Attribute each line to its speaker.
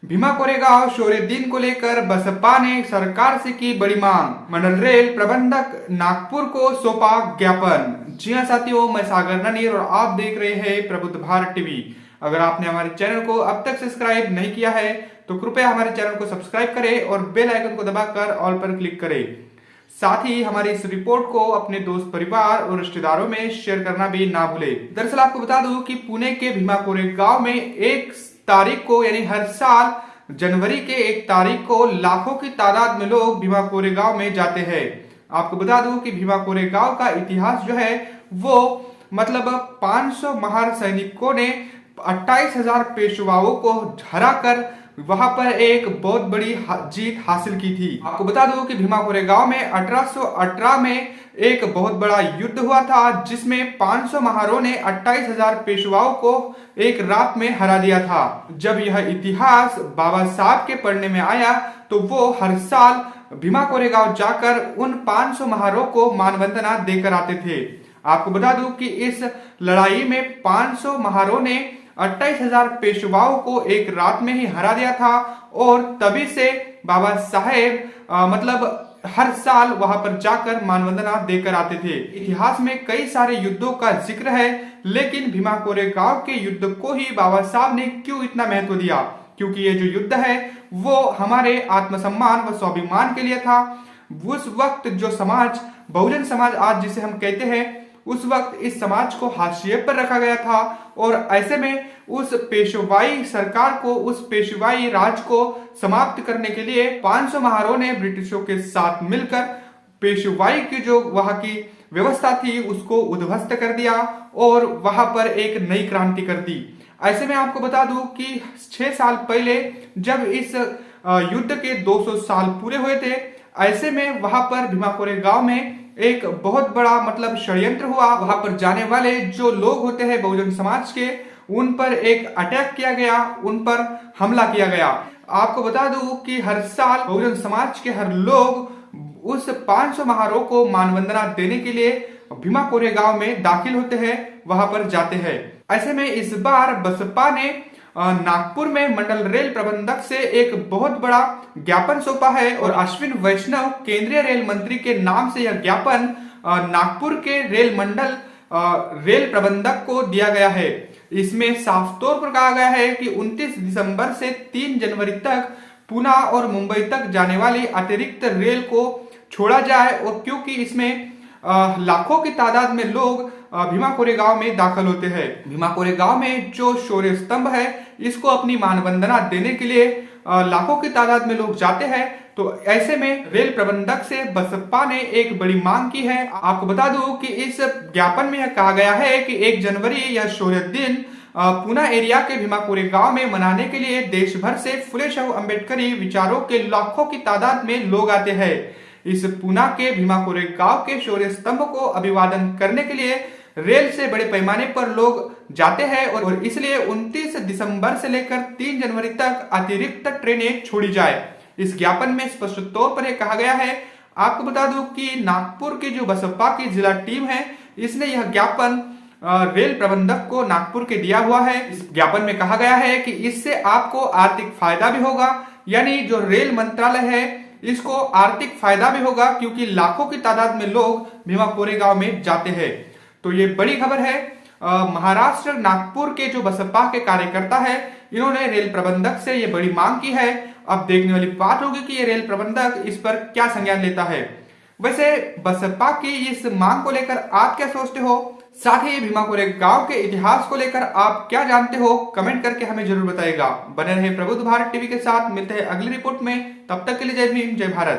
Speaker 1: भीमा कोरेगांव शौर्य दिन को लेकर बसपा ने सरकार से की बड़ी मांग। मंडल रेल प्रबंधक नागपुर को सौंपा ज्ञापन। जी हां साथियों, मैं सागर ननीर और आप देख रहे हैं प्रबुद्ध भारत टीवी। अगर आपने हमारे चैनल को अब तक सब्सक्राइब नहीं किया है तो कृपया हमारे चैनल को सब्सक्राइब करें और बेल आइकन को दबाकर ऑल पर क्लिक करें। साथ ही हमारी इस रिपोर्ट को अपने दोस्त, परिवार और रिश्तेदारों में शेयर करना भी ना भूले। दरअसल आपको बता दूं कि पुणे के भीमा कोरेगांव में 1 तारीख को यानी हर साल जनवरी के 1 तारीख को लाखों की तादाद में लोग भीमा कोरेगांव में जाते हैं। आपको बता दूं कि भीमा कोरेगांव का इतिहास जो है वो 500 महार सैनिकों ने 28,000 पेशवाओं को हराकर वहां पर एक बहुत बड़ी जीत हासिल की थी। आपको बता दूं कि भीमा कोरेगांव में 1818 में एक बहुत बड़ा युद्ध हुआ था जिसमें 500 महारों ने 28,000 पेशवाओं को एक रात में हरा दिया था। जब यह इतिहास बाबा साहब के पढ़ने में आया तो वो हर साल भीमा कोरेगांव जाकर उन 500 महारों को मानवंदना देकर आते थे। आपको बता दूं कि इस लड़ाई में 500 महारों ने 28,000 पेशवाओं को एक रात में ही हरा दिया था और तभी से बाबा साहेब हर साल वहां पर जाकर मानवंदना देकर आते थे। इतिहास में कई सारे युद्धों का जिक्र है, लेकिन भीमा कोरेगांव के युद्ध को ही बाबा साहब ने क्यों इतना महत्व दिया? क्योंकि ये जो युद्ध है वो हमारे आत्मसम्मान व स्वाभिमान के लिए था। उस वक्त जो समाज, बहुजन समाज आज जिसे हम कहते हैं, उस वक्त इस समाज को हाशिए पर रखा गया था और ऐसे में उस पेशवाई सरकार को, उस पेशवाई राज को समाप्त करने के लिए 500 महारों ने ब्रिटिशों के साथ मिलकर पेशवाई की जो वहां की व्यवस्था थी उसको उद्ध्वस्त कर दिया और वहां पर एक नई क्रांति कर दी। ऐसे में आपको बता दूं कि 6 साल पहले जब इस युद्ध के 200 साल पूरे हुए थे, ऐसे में वहां पर भीमा कोरेगांव में एक बहुत बड़ा षड्यंत्र हुआ। वहां पर जाने वाले जो लोग होते हैं बहुजन समाज के, उन पर एक अटैक किया गया, उन पर हमला किया गया। आपको बता दूं कि हर साल बहुजन समाज के हर लोग उस 500 महारों को मानवंदना देने के लिए भीमा कोरेगांव में दाखिल होते हैं, वहां पर जाते हैं। ऐसे में इस बार बसपा ने नागपुर में मंडल रेल प्रबंधक से एक बहुत बड़ा ज्ञापन सौंपा है और अश्विन वैष्णव केंद्रीय रेल मंत्री के नाम से यह ज्ञापन नागपुर के रेल मंडल रेल प्रबंधक को दिया गया है। इसमें साफ तौर पर कहा गया है कि 29 दिसंबर से 3 जनवरी तक पुणे और मुंबई तक जाने वाली अतिरिक्त रेल को छोड़ा जाए और क्योंकि इसमें लाखों की तादाद में लोग भीमा कोरेगांव में दाखिल होते हैं। भीमा कोरेगांव में जो शौर्य स्तंभ है इसको अपनी मानवंदना देने के लिए लाखों की तादाद में लोग जाते हैं। तो ऐसे में रेल प्रबंधक से बसपा ने एक बड़ी मांग की है। आपको बता दूं कि इस ज्ञापन में यह कहा गया है कि 1 जनवरी यह शौर्य दिन पुणे एरिया के भीमा कोरेगांव में मनाने के लिए देश भर से फुले शाहू अम्बेडकरी विचारों के लाखों की तादाद में लोग आते हैं। इस पुणे के भीमा कोरेगांव के शौर्य स्तंभ को अभिवादन करने के लिए रेल से बड़े पैमाने पर लोग जाते हैं और इसलिए 29 दिसंबर से लेकर 3 जनवरी तक अतिरिक्त ट्रेनें छोड़ी जाए। इस ज्ञापन में स्पष्ट तौर पर कहा गया है। आपको बता दूं कि नागपुर की जो बसपा की जिला टीम है, इसने यह ज्ञापन रेल प्रबंधक को नागपुर के दिया हुआ है। इस ज्ञापन में कहा गया है कि इससे आपको आर्थिक फायदा भी होगा, यानी जो रेल मंत्रालय है इसको आर्थिक फायदा भी होगा क्योंकि लाखों की तादाद में लोग भीमा कोरेगांव में जाते हैं। तो ये बड़ी खबर है। महाराष्ट्र नागपुर के जो बसपा के कार्यकर्ता है, इन्होंने रेल प्रबंधक से ये बड़ी मांग की है। अब देखने वाली बात होगी कि ये रेल प्रबंधक इस पर क्या संज्ञान लेता है। वैसे बसपा की इस मांग को लेकर आप क्या सोचते हो? साथ ही भीमा कोरेगांव के इतिहास को लेकर आप क्या जानते हो? कमेंट करके हमें जरूर बताइएगा। बने रहे प्रबुद्ध भारत टीवी के साथ। मिलते हैं अगली रिपोर्ट में, तब तक के लिए जय भीम, जय भारत।